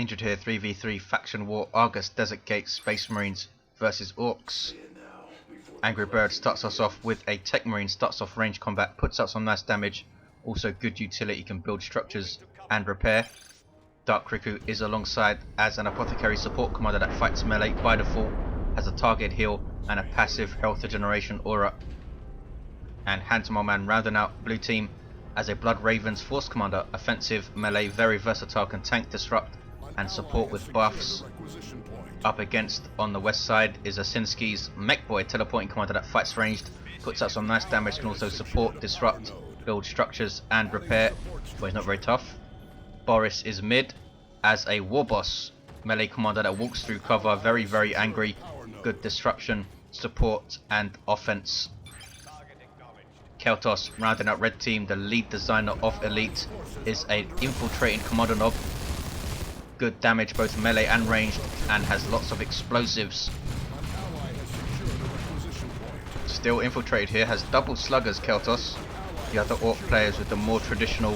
injured here. 3v3 faction war. Argus, Desert Gate, Space Marines versus Orks. Angry Bird starts us off with a Techmarine, starts off range combat, puts out some nice damage. Also good utility, can build structures and repair. Dark Riku is alongside as an Apothecary support commander that fights melee by default, has a target heal and a passive health regeneration aura. And HansMoleman rounding out blue team as a Blood Ravens force commander, offensive, melee, very versatile, can tank, disrupt and support with buffs. Up against on the west side is Osinski's Mech Boy, teleporting commander that fights ranged, puts out some nice damage, can also support, disrupt, build structures and repair, but he's not very tough. Boris is mid as a Warboss, melee commander that walks through cover, very angry, good disruption, support and offense. Caeltos rounding out red team, the lead designer of Elite, is a infiltrating commander knob. Good damage both melee and ranged, and has lots of explosives. Still infiltrated here, has double sluggers Caeltos. The other Ork players with the more traditional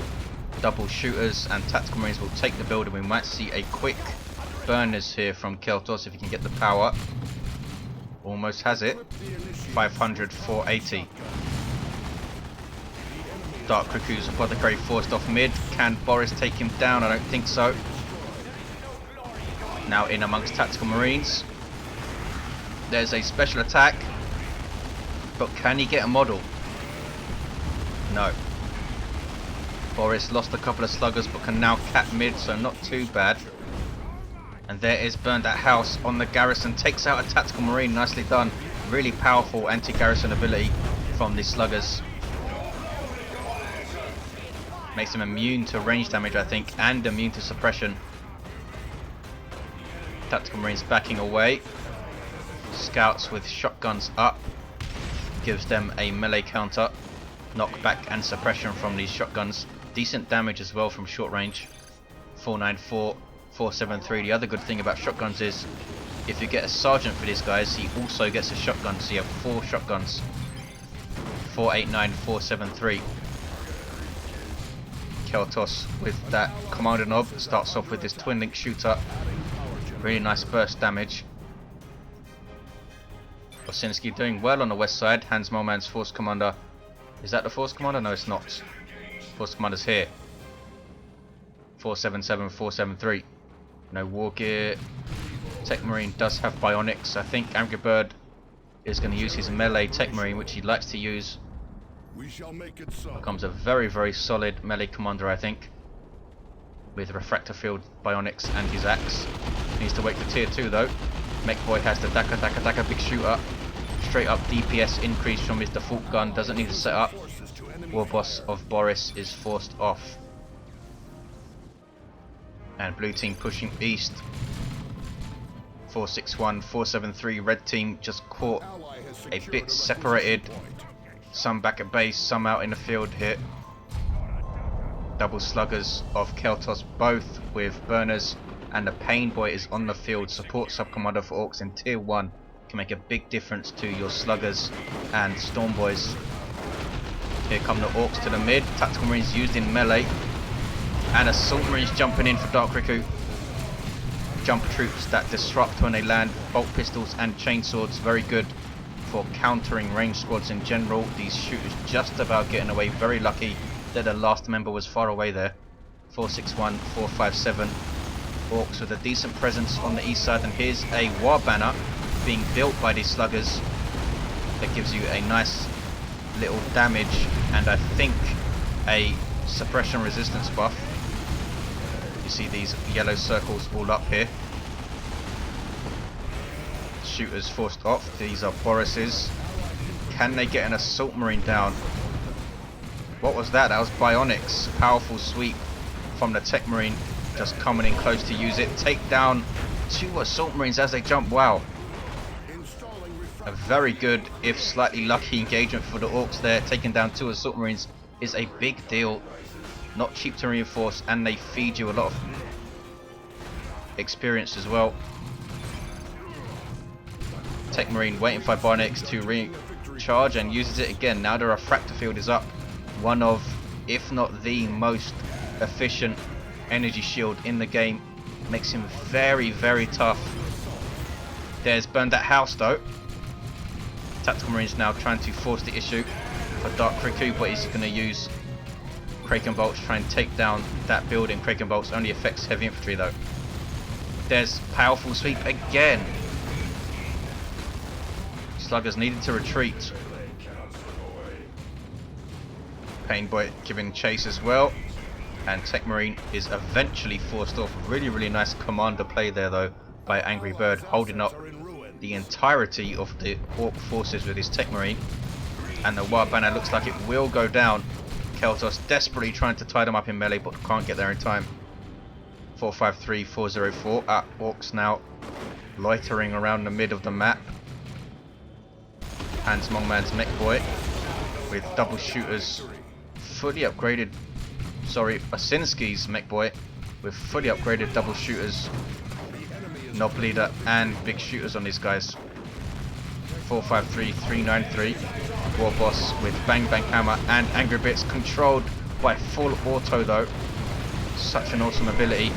double shooters and tactical marines will take the building. We might see a quick burners here from Caeltos if he can get the power. Almost has it. 500, 480. Dark Riku's Apothecary forced off mid. Can Boris take him down? I don't think so. Now in amongst tactical marines. There's a special attack, but can he get a model? No. Boris lost a couple of sluggers but can now cap mid, so not too bad. And there is Burned That House on the garrison, takes out a tactical marine, nicely done. Really powerful anti-garrison ability from the sluggers. Makes him immune to range damage, I think, and immune to suppression. Tactical marines backing away. Scouts with shotguns up. Gives them a melee counter. Knockback and suppression from these shotguns. Decent damage as well from short range. 494, 473. The other good thing about shotguns is if you get a sergeant for these guys, he also gets a shotgun. So you have 4 shotguns. 489, 473. Caeltos with that commander knob starts off with this twin link shooter. Really nice burst damage. Osinski doing well on the west side. HansMoleman's force commander. Is that the force commander? No, it's not. Force commander's here. 477, 473. No war gear. Techmarine does have bionics. I think Angry Bird is going to use his melee Techmarine, which he likes to use. We shall make it so. Becomes a very solid melee commander, I think, with refractor field, bionics and his axe. Needs to wait for tier 2 though. Mech Boy has the Daka big shooter. Straight up DPS increase from his default gun, doesn't need to set up. Warboss of Boris is forced off. And blue team pushing east. 461, 473. Red team just caught a bit separated. Some back at base, some out in the field here. Double sluggers of Caeltos, both with burners, and the Pain Boy is on the field. Support sub-commander for Orks in tier 1 can make a big difference to your sluggers and storm boys. Here come the Orks to the mid. Tactical marines used in melee, and assault marines jumping in for Dark Riku. Jumper troops that disrupt when they land. Bolt pistols and chainswords, very good for countering range squads in general. These shooters just about getting away, very lucky that the last member was far away there. 461, 457. Orks with a decent presence on the east side, and here's a war banner being built by these sluggers that gives you a nice little damage and I think a suppression resistance buff. You see these yellow circles all up here. Shooters forced off. These are Boris's. Can they get an assault marine down? What was that? That was bionics. Powerful sweep from the Techmarine, just coming in close to use it. Take down 2 assault marines as they jump. Wow. A very good, if slightly lucky, engagement for the Orks there. Taking down 2 assault marines is a big deal. Not cheap to reinforce, and they feed you a lot of experience as well. Techmarine waiting for bionics to recharge and uses it again. Now the refractor field is up. One of, if not the most efficient energy shield in the game. Makes him very, very tough. There's burned that house though. Tactical Marines now trying to force the issue for Dark Riku, but he's going to use Kraken Bolts to try and take down that building. Kraken Bolts only affects heavy infantry though. There's powerful sweep again. Sluggers needed to retreat. Pain Boy giving chase as well. And Techmarine is eventually forced off. Really, really nice commander play there though by Angry Bird, holding up the entirety of the Ork forces with his Techmarine. And the Wild Banner looks like it will go down. Caeltos desperately trying to tie them up in melee, but can't get there in time. 453, 404. Orks now loitering around the mid of the map. HansMoleman's Mech Boy with double shooters fully upgraded. Sorry, Osinski's Mech Boy with fully upgraded double shooters, Knob Leader and big shooters on these guys. 453, 393. Warboss with Bang Bang Hammer and Angry Bits, controlled by full auto though. Such an awesome ability.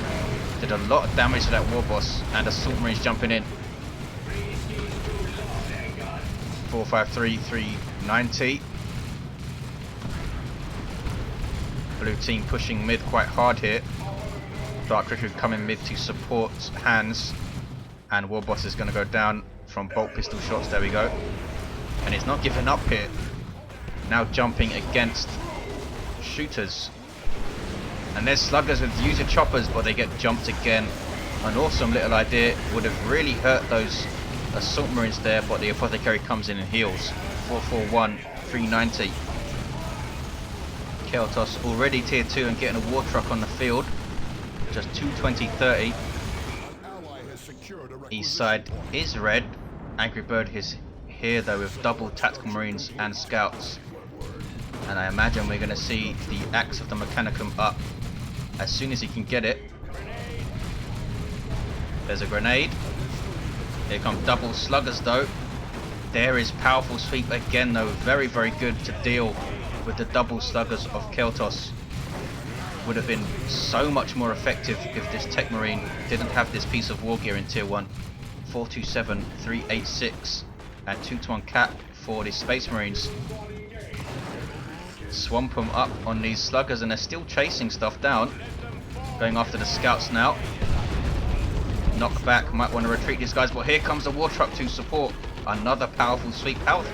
Did a lot of damage to that Warboss, and Assault Marines jumping in. 453, 390. Blue team pushing mid quite hard here. Dark Riku coming mid to support Hans, and Warboss is going to go down from bolt pistol shots. There we go. And he's not giving up here. Now jumping against shooters. And there's sluggers with user choppers, but they get jumped again. An awesome little idea. Would have really hurt those Assault Marines there, but the Apothecary comes in and heals. 441, 390. Caeltos already tier 2 and getting a war truck on the field. Just 220-30. East side is red. Angry Bird is here though with double Tactical Marines and Scouts. And I imagine we're going to see the axe of the Mechanicum up as soon as he can get it. There's a grenade. Here come double sluggers though. There is powerful sweep again though. Very, very good to deal with the double sluggers of Caeltos. Would have been so much more effective if this Techmarine didn't have this piece of war gear in tier 1. 427, 386 and 2-to-1 cap for the Space Marines. Swamp them up on these sluggers, and they're still chasing stuff down. Going after the Scouts now. Knock back, might want to retreat these guys, but here comes the war truck to support. Another powerful sweep. How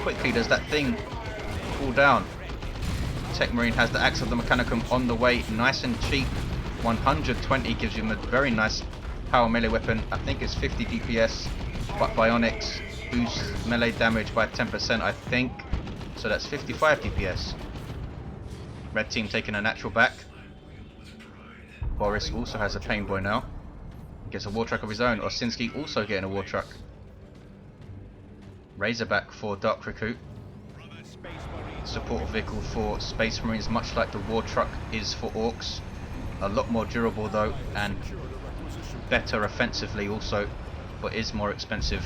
quickly does that thing cool down? Techmarine has the axe of the Mechanicum on the way, nice and cheap. 120 gives him a very nice power melee weapon. I think it's 50 DPS, but Bionics boosts melee damage by 10%, I think. So that's 55 DPS. Red team taking a natural back. Boris also has a Pain Boy now. Gets a war truck of his own. Osinski also getting a war truck. Razorback for Dark Riku. Support vehicle for Space Marines, much like the war truck is for Orks. A lot more durable though, and better offensively also, but is more expensive.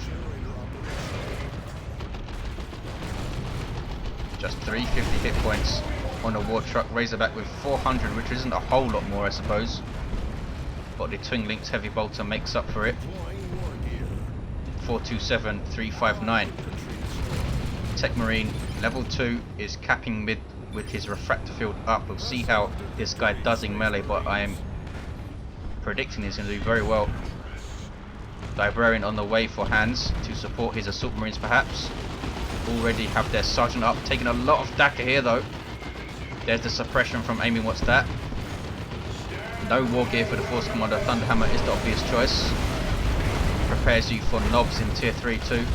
Just 350 hit points on a war truck. Razorback with 400, which isn't a whole lot more I suppose, but the Twin Linked Heavy Bolter makes up for it. 427, 359. Techmarine level 2 is capping mid with his refractor field up. We'll see how this guy does in melee, but I am predicting he's going to do very well. Librarian on the way for Hans to support his Assault Marines perhaps. Already have their Sergeant up, taking a lot of DACA here though. There's the suppression from aiming. What's that? No war gear for the Force Commander. Thunderhammer is the obvious choice. Prepares you for knobs in tier 3 too.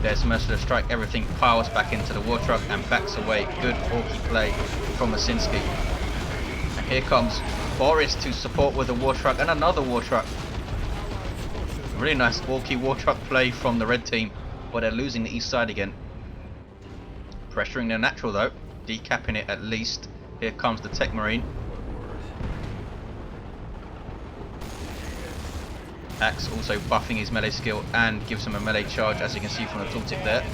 There's Merciless Strike. Everything piles back into the war truck and backs away. Good Orky play from Osinski. And here comes Boris to support with a war truck and another war truck. Really nice Orky war truck play from the red team, but they're losing the east side again. Pressuring their natural though, decapping it at least. Here comes the Techmarine. Axe also buffing his melee skill and gives him a melee charge, as you can see from the tooltip there.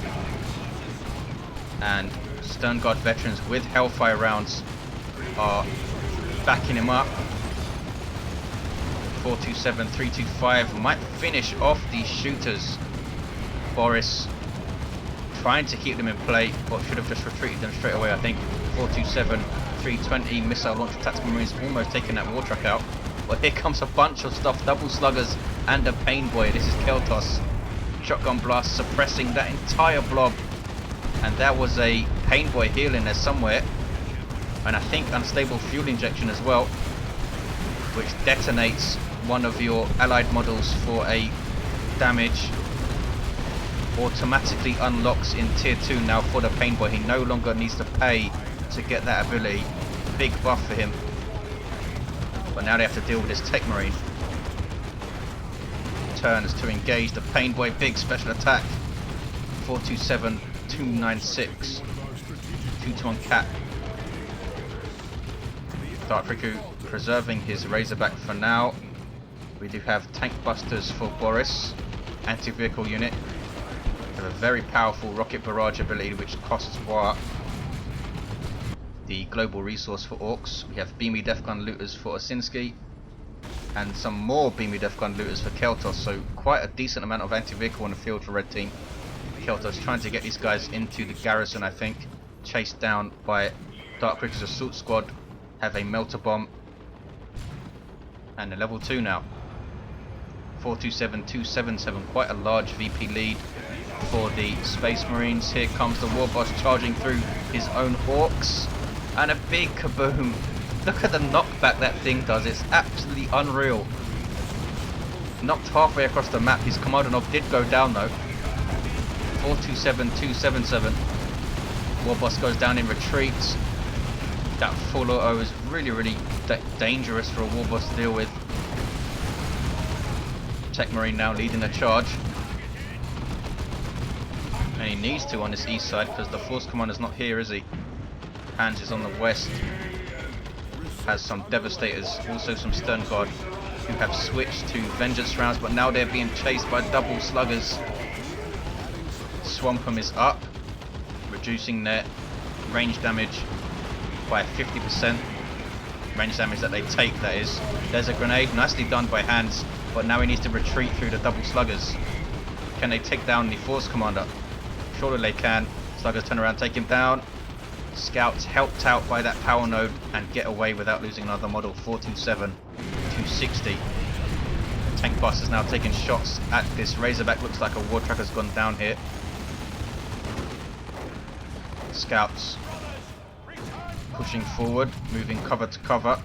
And Stern Guard veterans with Hellfire rounds are backing him up. 427, 325 might finish off these shooters. Boris trying to keep them in play, but should have just retreated them straight away, I think. 427, 320 missile launch tactical marines almost taking that war truck out. But here comes a bunch of stuff, double sluggers and a pain boy. This is Caeltos. Shotgun blast suppressing that entire blob. And there was a pain boy healing there somewhere. And I think unstable fuel injection as well, which detonates one of your allied models for a damage. Automatically unlocks in tier 2 now for the pain boy. He no longer needs to pay to get that ability. Big buff for him. But now they have to deal with this Techmarine. Turns to engage the pain boy. Big special attack. 427, 296. 2-to-1 cap. Dark Riku preserving his Razorback for now. We do have tank busters for Boris. Anti-vehicle unit. We have a very powerful rocket barrage ability which costs war. The global resource for Orks. We have beamy death gun looters for Osinski. And some more beamy death gun looters for Caeltos. So quite a decent amount of anti-vehicle on the field for red team. Caeltos trying to get these guys into the garrison, I think. Chased down by Dark Riku's assault squad. Have a melter bomb. And a level 2 now. 427, 277. Quite a large VP lead for the Space Marines. Here comes the Warboss charging through his own Orks. And a big kaboom. Look at the knockback that thing does. It's absolutely unreal. Knocked halfway across the map. His Kommando knob did go down though. 427, 277. Warboss goes down in retreat. That full auto is really dangerous for a Warboss to deal with. Techmarine now leading the charge. And he needs to on this east side because the Force Commander's not here, is he? Hans is on the west. Has some Devastators, also some Stern Guard, who have switched to Vengeance rounds, but now they're being chased by double sluggers. Swampum is up, reducing their range damage by 50%. Range damage that they take, that is. There's a grenade, nicely done by Hans, but now he needs to retreat through the double sluggers. Can they take down the Force Commander? Surely they can. Sluggers turn around, take him down. Scouts helped out by that power node and get away without losing another model. 427, 260. Tank bus is now taking shots at this Razorback. Looks like a war truck has gone down here. Scouts pushing forward, moving cover to cover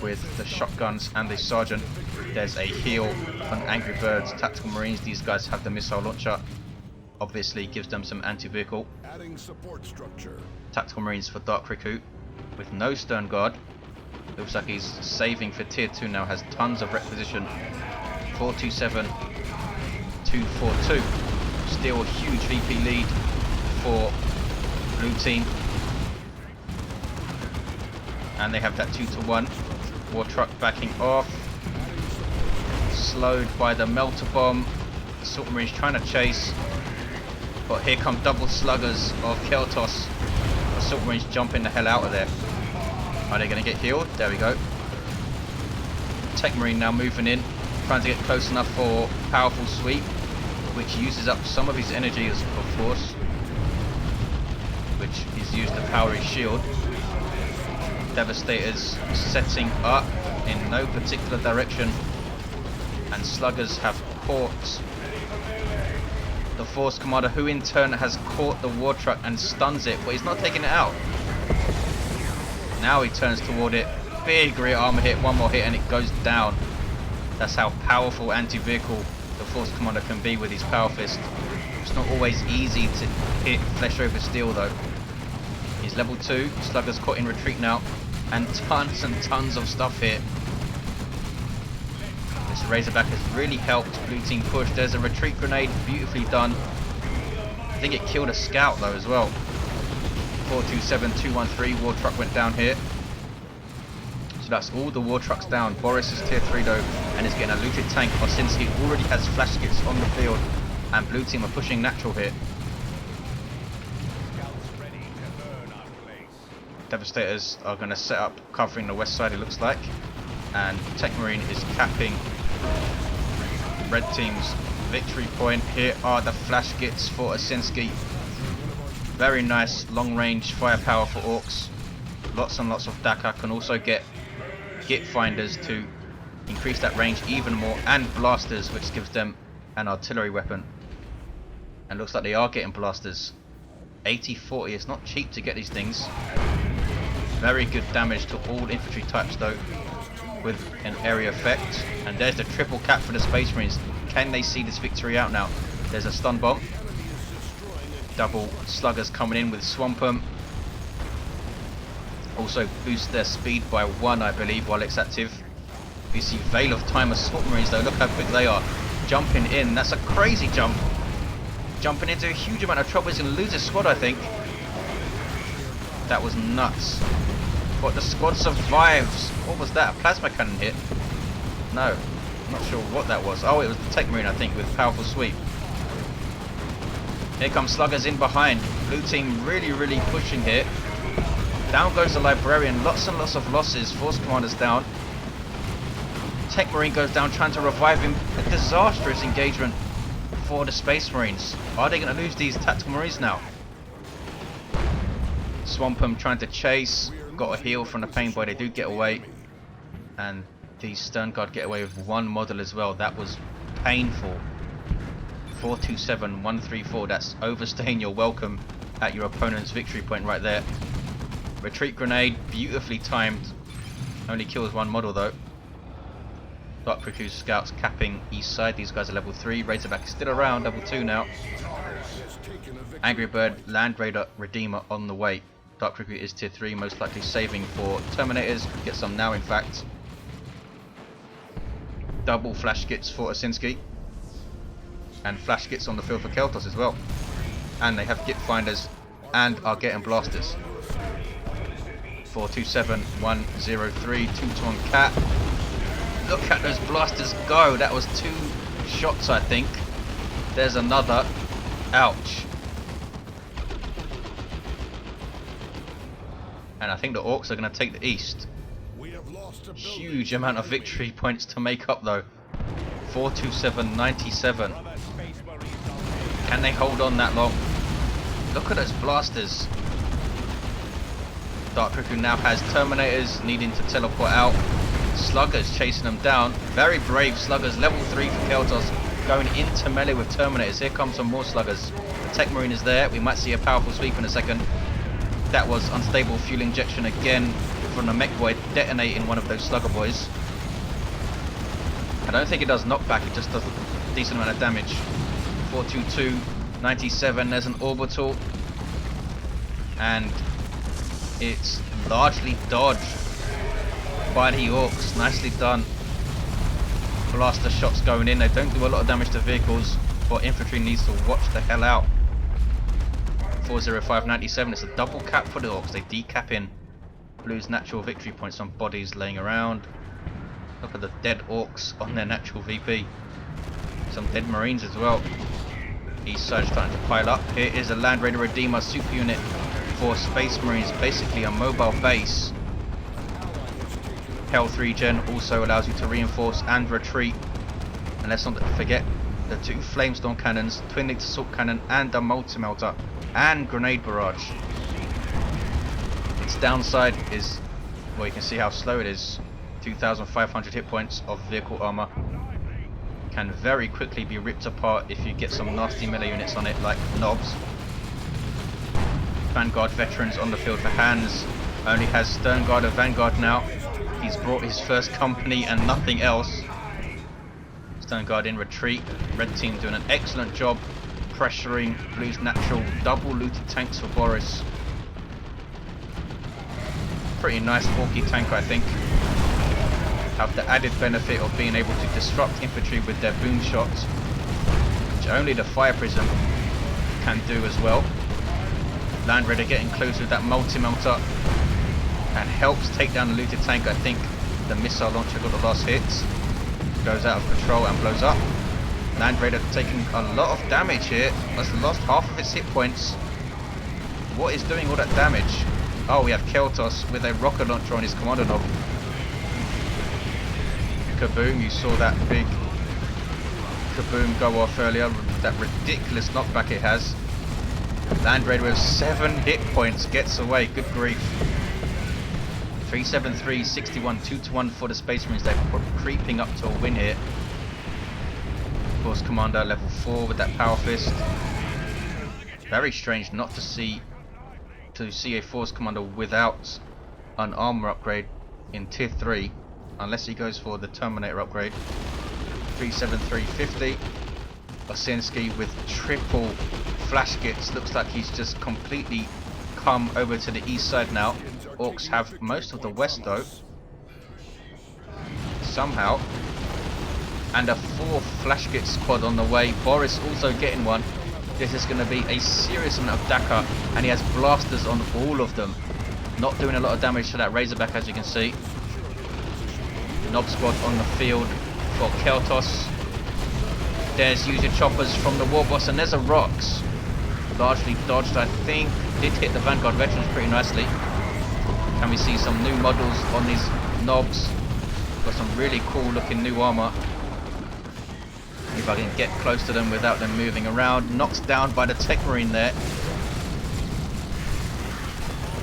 with the shotguns and the sergeant. There's a heal on Angry Birds Tactical Marines. These guys have the missile launcher. Obviously gives them some anti-vehicle. Adding support structure. Tactical Marines for Dark Riku with no Stern Guard. Looks like he's saving for tier 2 now, has tons of requisition. 427, 242. Still a huge VP lead for blue team. And they have that 2-to-1. War truck backing off. Slowed by the melter bomb. Assault Marines trying to chase. But here come double sluggers of Caeltos. Assault Marines jumping the hell out of there. Are they going to get healed? There we go. Techmarine now moving in. Trying to get close enough for powerful sweep. Which uses up some of his energy, of course. Which is used to power his shield. Devastators setting up in no particular direction. And sluggers have caught the Force Commander, who in turn has caught the war truck and stuns it, but he's not taking it out. Now he turns toward it. Big rear armor hit, one more hit and it goes down. That's how powerful anti-vehicle the Force Commander can be with his power fist. It's not always easy to hit flesh over steel though. He's level 2, sluggers caught in retreat now, and tons of stuff here. This Razorback has really helped blue team push. There's a retreat grenade, beautifully done. I think it killed a scout though as well. 427, 213, war truck went down here. So that's all the war trucks down. Boris is tier 3 though, and is getting a looted tank. Osinski already has flash kits on the field, and blue team are pushing natural here. Devastators are going to set up covering the west side, it looks like. And Techmarine is capping red team's victory point. Here are the flash gits for Osinski. Very nice long range firepower for Orks. Lots and lots of Daka. Can also get git finders to increase that range even more, and blasters, which gives them an artillery weapon. And looks like they are getting blasters. 80-40, it's not cheap to get these things. Very good damage to all infantry types though, with an area effect. And there's the triple cap for the Space Marines. Can they see this victory out now? There's a stun bomb. Double sluggers coming in with Swampum. Also boost their speed by 1, I believe, while it's active. You see Veil of Time Assault Marines though, look how big they are. Jumping in, that's a crazy jump. Jumping into a huge amount of trouble. He's going to lose his squad, I think. That was nuts. But the squad survives. What was that? A plasma cannon hit? No. I'm not sure what that was. Oh, it was the Techmarine, I think, with powerful sweep. Here comes sluggers in behind. Blue team really pushing here. Down goes the Librarian. Lots and lots of losses. Force commanders down. Techmarine goes down trying to revive him. A disastrous engagement for the Space Marines. Are they going to lose these tactical marines now? Swampum trying to chase. Got a heal from the pain boy. They do get away. And the Stern Guard get away with 1 model as well. That was painful. 427, 134. That's overstaying your welcome at your opponent's victory point right there. Retreat grenade, beautifully timed. Only kills 1 model though. Dark Riku scouts capping east side. These guys are level 3. Razorback is still around, level 2 now. Angry Bird, Land Raider, Redeemer on the way. Dark Riku is tier 3, most likely saving for Terminators. Could get some now in fact. Double flash gits for Osinski. And flash gits on the field for Caeltos as well. And they have git finders and are getting blasters. 427, 103, 2-to-1 cat. Look at those blasters go. That was 2 shots, I think. There's another. Ouch. And I think the Orks are going to take the east. Huge amount of victory points to make up though. 427, 97. Can they hold on that long? Look at those blasters. Dark Riku now has Terminators needing to teleport out. Sluggers chasing them down. Very brave sluggers. Level 3 for Caeltos. Going into melee with Terminators. Here comes some more sluggers. The Techmarine is there. We might see a powerful sweep in a second. That was unstable fuel injection again from the mech boy detonating one of those slugger boys. I don't think it does knockback. It just does a decent amount of damage. 422, 97. There's an orbital. And it's largely dodged by the Orks. Nicely done. Blaster shots going in. They don't do a lot of damage to vehicles, but infantry needs to watch the hell out. 405, 97. It's a double cap for the Orks. They decap in. Blue's natural victory points on bodies laying around. Look at the dead Orks on their natural VP. Some dead Marines as well. East side starting to pile up. Here is a Land Raider Redeemer super unit for Space Marines. Basically a mobile base. Hell 3 gen also allows you to reinforce and retreat. And let's not forget the 2 Flamestorm cannons, Twin Linked Assault Cannon and a Multi-Melter and Grenade Barrage. Its downside is, well, you can see how slow it is. 2,500 hit points of vehicle armor. Can very quickly be ripped apart if you get some nasty melee units on it like knobs. Vanguard veterans on the field for Hans. Only has Stern Guard of Vanguard now. He's brought his first company and nothing else. Stern Guard in retreat. Red team doing an excellent job pressuring Blue's natural. Double looted tanks for Boris. Pretty nice bulky tank, I think. Have the added benefit of being able to disrupt infantry with their boom shots, which only the Fire Prism can do as well. Land Raider getting close with that Multi-Melter and helps take down the looted tank. I think the missile launcher got the last hits. Goes out of control and blows up. Land Raider taking a lot of damage here. That's lost half of its hit points. What is doing all that damage? Oh, we have Caeltos with a rocket launcher on his Kommando knob. kaboom. You saw that big kaboom go off earlier. That ridiculous knockback it has. Land Raider with 7 hit points gets away. Good grief. 373, 61, 2-1 for the Space Marines. They're creeping up to a win here. Force Commander at level 4 with that Power Fist. Very strange not to see a Force Commander without an armor upgrade in tier 3, unless he goes for the Terminator upgrade. 37350. Osinski with triple flash kits. Looks like he's just completely come over to the east side now. Orks have most of the west though. Somehow. And a 4 flash kit squad on the way. Boris also getting one. This is going to be a serious amount of Dakar, and he has blasters on all of them. Not doing a lot of damage to that Razorback, as you can see. Nob squad on the field for Caeltos. There's user choppers from the Warboss, and there's a Orks. Largely dodged, I think. Did hit the Vanguard veterans pretty nicely. Can we see some new models on these knobs? Got some really cool looking new armor. If I can get close to them without them moving around. Knocked down by the Techmarine there.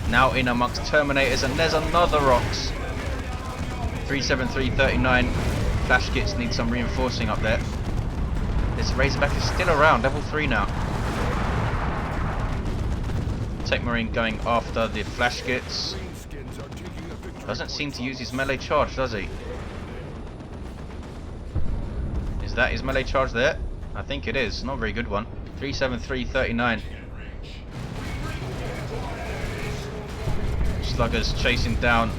Now in amongst Terminators, and there's another Orks. 37339. Flash kits need some reinforcing up there. This Razorback is still around, level 3 now. Techmarine going after the flash kits. Doesn't seem to use his melee charge, does he? Is that his melee charge there? I think it is. Not a very good one. 37339. Sluggers chasing down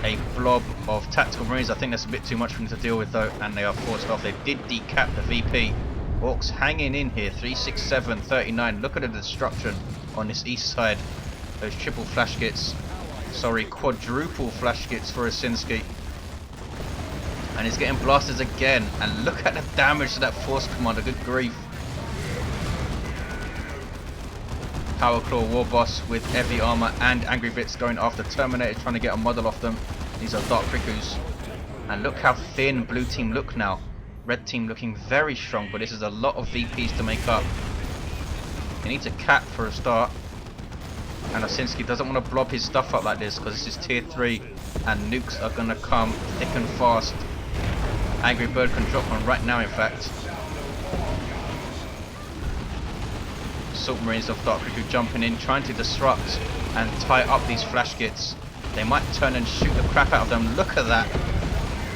a blob of tactical marines. I think that's a bit too much for them to deal with though, and they are forced off. They did decap the VP. Orks hanging in here. 36739. Look at the destruction on this east side. Those triple flash kits. Sorry, quadruple flash kits for Osinski. And he's getting blasters again. And look at the damage to that Force Commander. Good grief. Power Claw Warboss with heavy armor and Angry Bits going after Terminator, trying to get a model off them. These are Dark Rikus. And look how thin blue team look now. Red team looking very strong, but this is a lot of VPs to make up. He needs a cap for a start. And Osinski doesn't want to blob his stuff up like this because this is tier 3 and nukes are going to come thick and fast. Angry Bird can drop one right now, in fact. Assault Marines of Dark Riku jumping in, trying to disrupt and tie up these flash kits. They might turn and shoot the crap out of them. Look at that.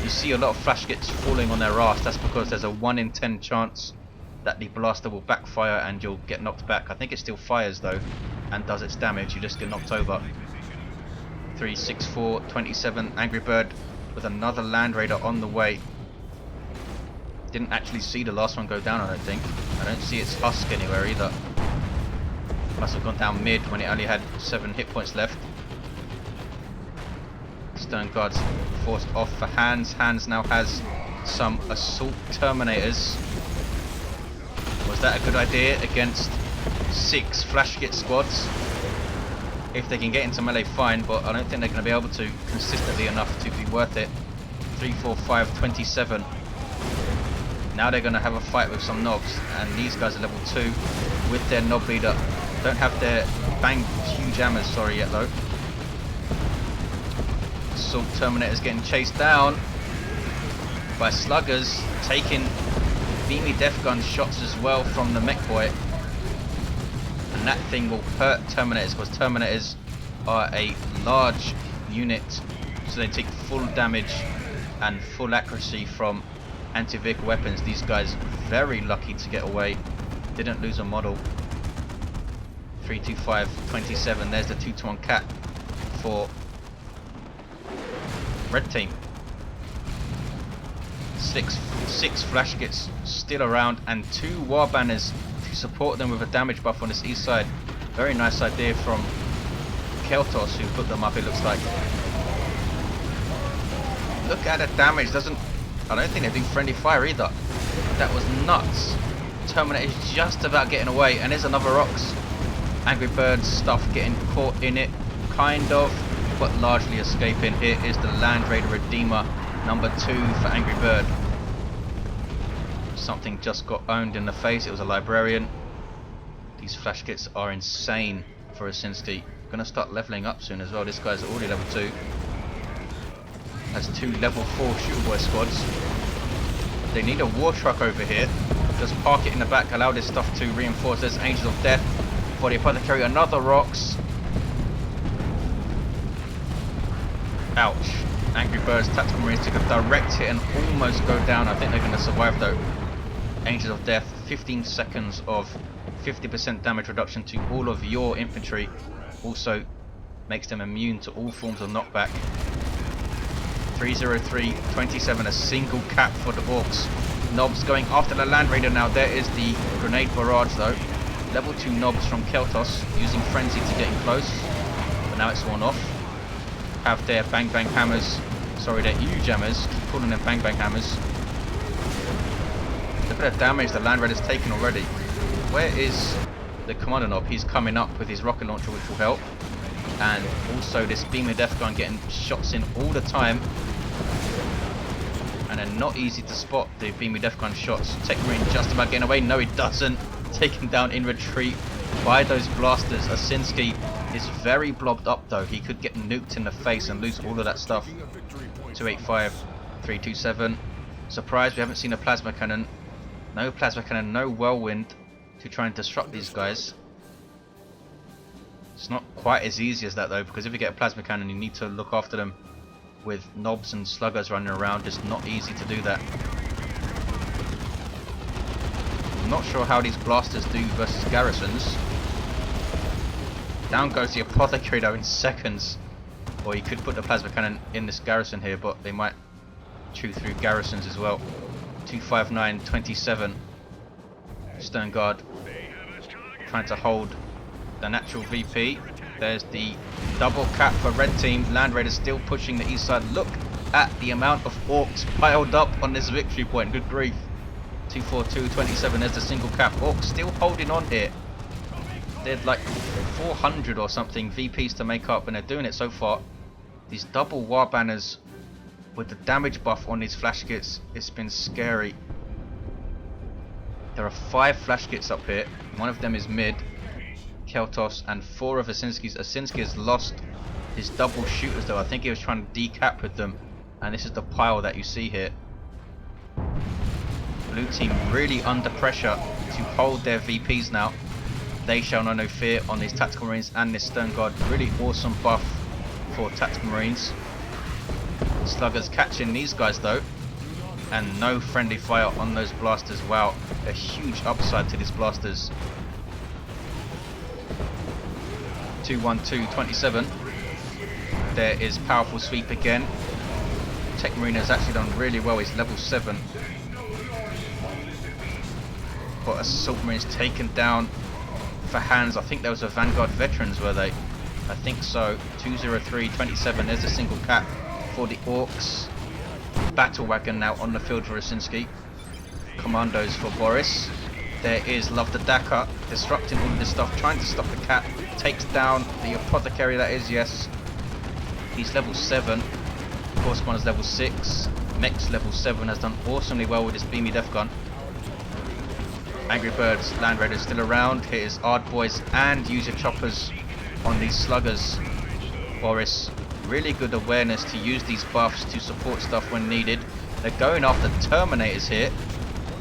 You see a lot of flash kits falling on their ass. That's because there's a 1 in 10 chance that the blaster will backfire and you'll get knocked back. I think it still fires though and does its damage. You just get knocked over. 36427. Angry Bird with another Land Raider on the way. Didn't actually see the last one go down, I don't think. I don't see its husk anywhere either. Must have gone down mid when it only had 7 hit points left. Stone Guards forced off for Hans. Hans now has some Assault Terminators. Was that a good idea against 6 flash kit squads? If they can get into melee, fine, but I don't think they're going to be able to consistently enough to be worth it. 34527. Now they're going to have a fight with some knobs, and these guys are level 2 with their knob leader. Don't have their bang huge hammers, sorry, yet though. Assault Terminator's getting chased down by sluggers, taking beamy death gun shots as well from the mech boy. And that thing will hurt Terminators because Terminators are a large unit, so they take full damage and full accuracy from anti-vehicle weapons. These guys very lucky to get away. Didn't lose a model. 32527. There's the 2-to-1 cap for red team. Six flash kits still around and 2 war banners to support them with a damage buff on this east side. Very nice idea from Caeltos who put them up, it looks like. Look at the damage. I don't think they do friendly fire either. That was nuts. Terminator is just about getting away, and there's another Orks. Angry Bird stuff getting caught in it, kind of, but largely escaping. Here is the Land Raider Redeemer Number 2 for Angry Bird. Something just got owned in the face. It was a librarian. These flash kits are insane for Osinski. Gonna start leveling up soon as well. This guy's already level 2. Has 2 level 4 shooter boy squads. They need a war truck over here. Just park it in the back, allow this stuff to reinforce. There's Angels of Death for the Apothecary. Another Orks. Ouch. Angry Birds, Tactical Marines took a direct hit and almost go down. I think they're going to survive though. Angels of Death, 15 seconds of 50% damage reduction to all of your infantry. Also makes them immune to all forms of knockback. 303-27, a single cap for the Orks. Knobs going after the Land Raider now. There is the grenade barrage though. Level 2 knobs from Caeltos using Frenzy to get in close. But now it's worn off. Have their bang bang hammers. Sorry, their U-jammers. Keep calling them bang bang hammers. Look at the damage the Land Raider's taken already. Where is the Kommando knob? He's coming up with his rocket launcher, which will help. And also this beam of death gun getting shots in all the time. And they're not easy to spot, the beam of death gun shots. Techmarine just about getting away. No, he doesn't. Taken down in retreat by those blasters. Osinski is very blobbed up though. He could get nuked in the face and lose all of that stuff. 285-327. Surprised we haven't seen a plasma cannon. No plasma cannon, no whirlwind to try and disrupt these guys. It's not quite as easy as that though, because if you get a plasma cannon you need to look after them with knobs and sluggers running around. It's not easy to do that. I'm not sure how these blasters do versus garrisons. Down goes the Apothecary though in seconds. Or you could put the plasma cannon in this garrison here, but they might chew through garrisons as well. 259-27. Stern Guard trying to hold the natural VP. There's the double cap for red team. Land Raiders still pushing the east side. Look at the amount of Orks piled up on this victory point. Good grief. 242-27. There's the single cap. Orks still holding on here. They're like 400 or something VPs to make up, and they're doing it so far. These double war banners with the damage buff on these flash kits, it's been scary. There are 5 flash kits up here. One of them is mid. Caeltos and 4 of Osinski's. Osinski has lost his double shooters though. I think he was trying to decap with them, and this is the pile that you see here. Blue team really under pressure to hold their VPs now. They shall know no fear on these Tactical Marines and this Stern Guard. Really awesome buff for Tactical Marines. Sluggers catching these guys though, and no friendly fire on those blasters. Wow, a huge upside to these blasters. 212-27. There is powerful sweep again. Techmarine has actually done really well. He's level 7. But Assault Marines taken down for Hans. I think there was a Vanguard Veterans, were they? I think so. 203-27. There's a single cap for the Orks. Battle Wagon now on the field for Osinski. Commandos for Boris. There is Love the Daka disrupting all of this stuff, trying to stop the cap. Takes down the Apothecary, that is, yes. He's level 7. Force Commander's level 6. Mech's level 7 has done awesomely well with his beamy death gun. Angry Birds, Land Raiders still around. Here is Ard Boys, and use your choppers on these sluggers. Boris, really good awareness to use these buffs to support stuff when needed. They're going after Terminators here.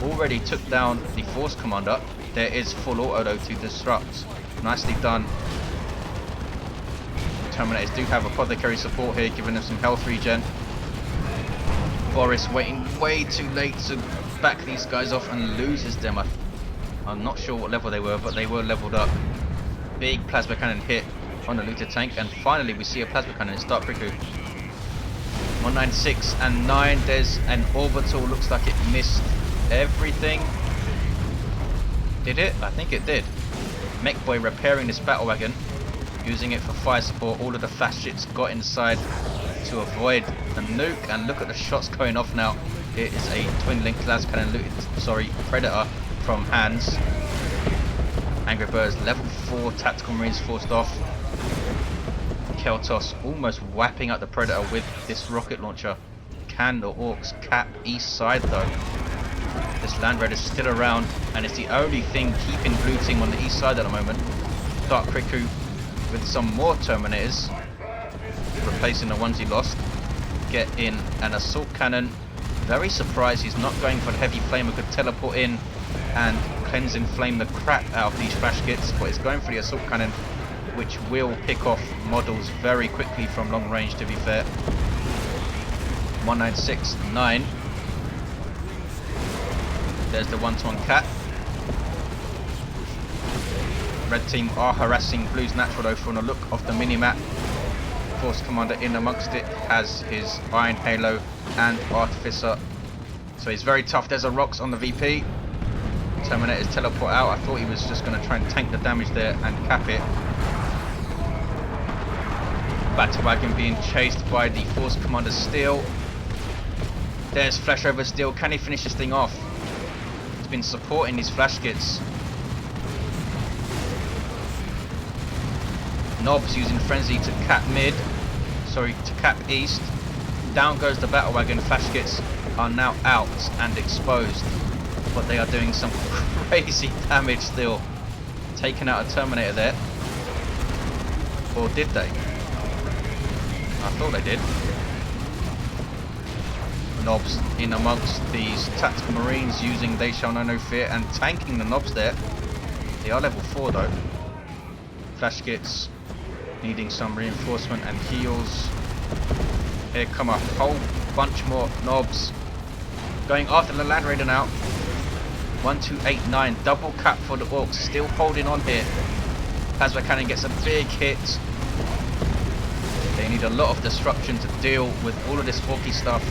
Already took down the Force Commander. There is full auto though to disrupt. Nicely done. Terminators do have Apothecary support here, giving them some health regen. Boris waiting way too late to back these guys off and loses them. I'm not sure what level they were, but they were leveled up. Big plasma cannon hit on the looter tank, and finally we see a plasma cannon start Riku. 196 and 9. There's an orbital. Looks like it missed everything. Did it? I think it did. Mech Boy repairing this battle wagon, using it for fire support. All of the fast shits got inside to avoid the nuke, and look at the shots going off now. It is a twin link las cannon predator from Hans. Angry Birds level 4 Tactical Marines forced off. Caeltos almost whapping out the predator with this rocket launcher. Can the Orks cap east side though? This Land Raider is still around, and it's the only thing keeping blue team on the east side at the moment. Dark Riku with some more Terminators, replacing the ones he lost. Get in an assault cannon. Very surprised he's not going for the heavy flamer. Could teleport in and cleanse and flame the crap out of these flash kits, but he's going for the assault cannon, which will pick off models very quickly from long range, to be fair. 1969. There's the 1-to-1 cat. Red team are harassing blue's natural though from the look of the minimap. Force Commander in amongst it has his Iron Halo and Artificer, so he's very tough. There's a Rocks on the VP. Terminators teleport out. I thought he was just going to try and tank the damage there and cap it. Battle Wagon being chased by the Force Commander still. There's Flashover still. Can he finish this thing off? He's been supporting these flash kits. Knobs using Frenzy to cap mid. Sorry, to cap east. Down goes the Battle Wagon. Flash kits are now out and exposed, but they are doing some crazy damage still. Taking out a Terminator there. Or did they? I thought they did. Knobs in amongst these tactical marines using They Shall Know No Fear and tanking the knobs there. They are level 4 though. Flash kits needing some reinforcement and heals. Here come a whole bunch more knobs. Going after the Land Raider now. 1289, double cap for the Orks, still holding on here. Plasma Cannon gets a big hit. They need a lot of disruption to deal with all of this Orky stuff,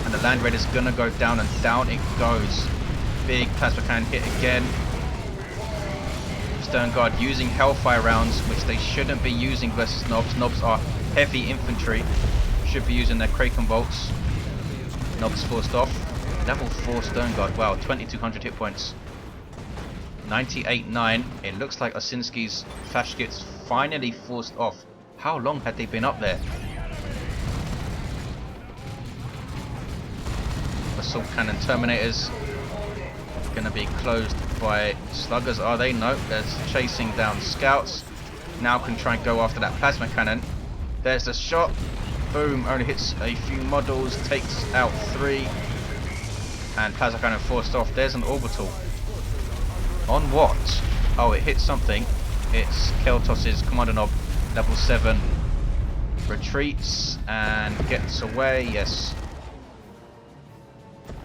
and the Land Raider's gonna go down, and down it goes. Big Plasma Cannon hit again. Stern Guard using Hellfire rounds, which they shouldn't be using versus Knobs. Knobs are heavy infantry, should be using their Kraken bolts. Knobs forced off. Level 4 Stern Guard, wow, 2200 hit points. 98.9. It looks like Osinski's flash kits finally forced off. How long had they been up there? Assault Cannon Terminators gonna be closed by Sluggers, are they? No, they're chasing down Scouts. Now can try and go after that Plasma Cannon. There's the shot. Boom, only hits a few models, takes out 3. And Plasma Cannon forced off. There's an orbital. On what? Oh, it hit something. It's Caeltos' Kommando Knob, level 7. Retreats and gets away, yes.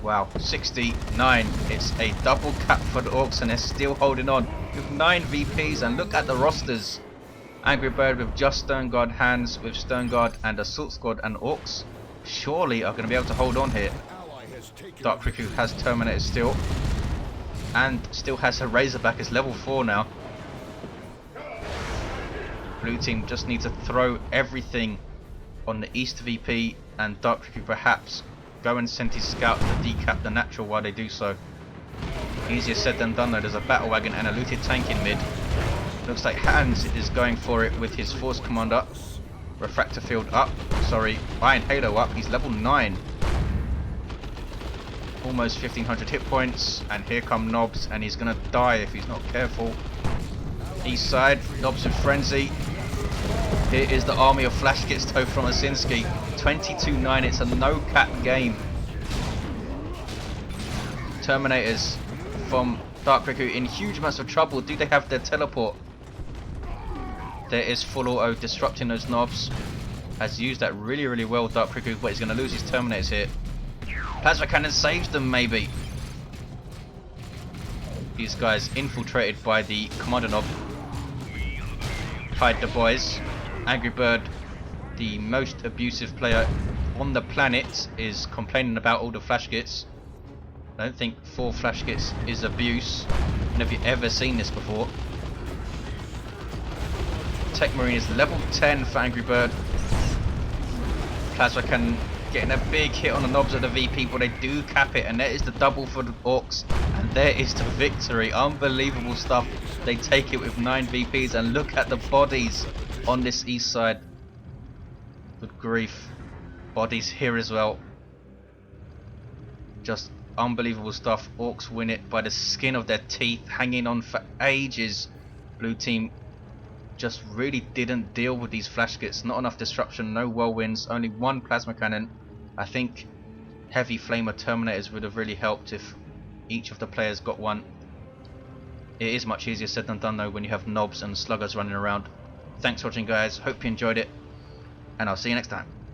Wow, 69. It's a double cap for the Orks, and they're still holding on with 9 VPs. And look at the rosters. Angry Bird with just Stern Guard, Hans with Stern Guard and Assault Squad, and Orks surely are going to be able to hold on here. Dark Riku has Terminator still, and still has a Razorback. It's level 4 now. Blue team just need to throw everything on the East VP, and Dark Riku perhaps go and send his scout to decap the natural while they do so. Easier said than done though. There's a Battle Wagon and a looted tank in mid. Looks like Hans is going for it with his Force Commander. Refractor Field up. Sorry, Iron Halo up. He's level 9. Almost 1500 hit points. And here come Knobs, and he's going to die if he's not careful. East side, Knobs with Frenzy. Here is the army of flash kits though from Osinski. 22-9, it's a no-cap game. Terminators from Dark Riku in huge amounts of trouble. Do they have their teleport? There is full auto disrupting those Knobs. Has used that really well, Dark Riku, but he's going to lose his Terminators here. Plasma Cannon saves them maybe. These guys infiltrated by the Kommando Knob. Hide the boys. Angry Bird, the most abusive player on the planet, is complaining about all the flash kits. I don't think 4 flash kits is abuse. Have you ever seen this before? Techmarine is level 10 for Angry Bird. Plasma Cannon getting a big hit on the Knobs of the VP, but they do cap it, and there is the double for the Orks, and there is the victory. Unbelievable stuff. They take it with 9 VPs, and look at the bodies on this east side. Good grief. Bodies here as well. Just unbelievable stuff. Orks win it by the skin of their teeth, hanging on for ages. Blue team just really didn't deal with these flash kits. Not enough disruption, no whirlwinds, only one plasma cannon. I think heavy flamer terminators would have really helped if each of the players got one. It is much easier said than done though when you have knobs and sluggers running around. Thanks for watching guys, hope you enjoyed it, and I'll see you next time.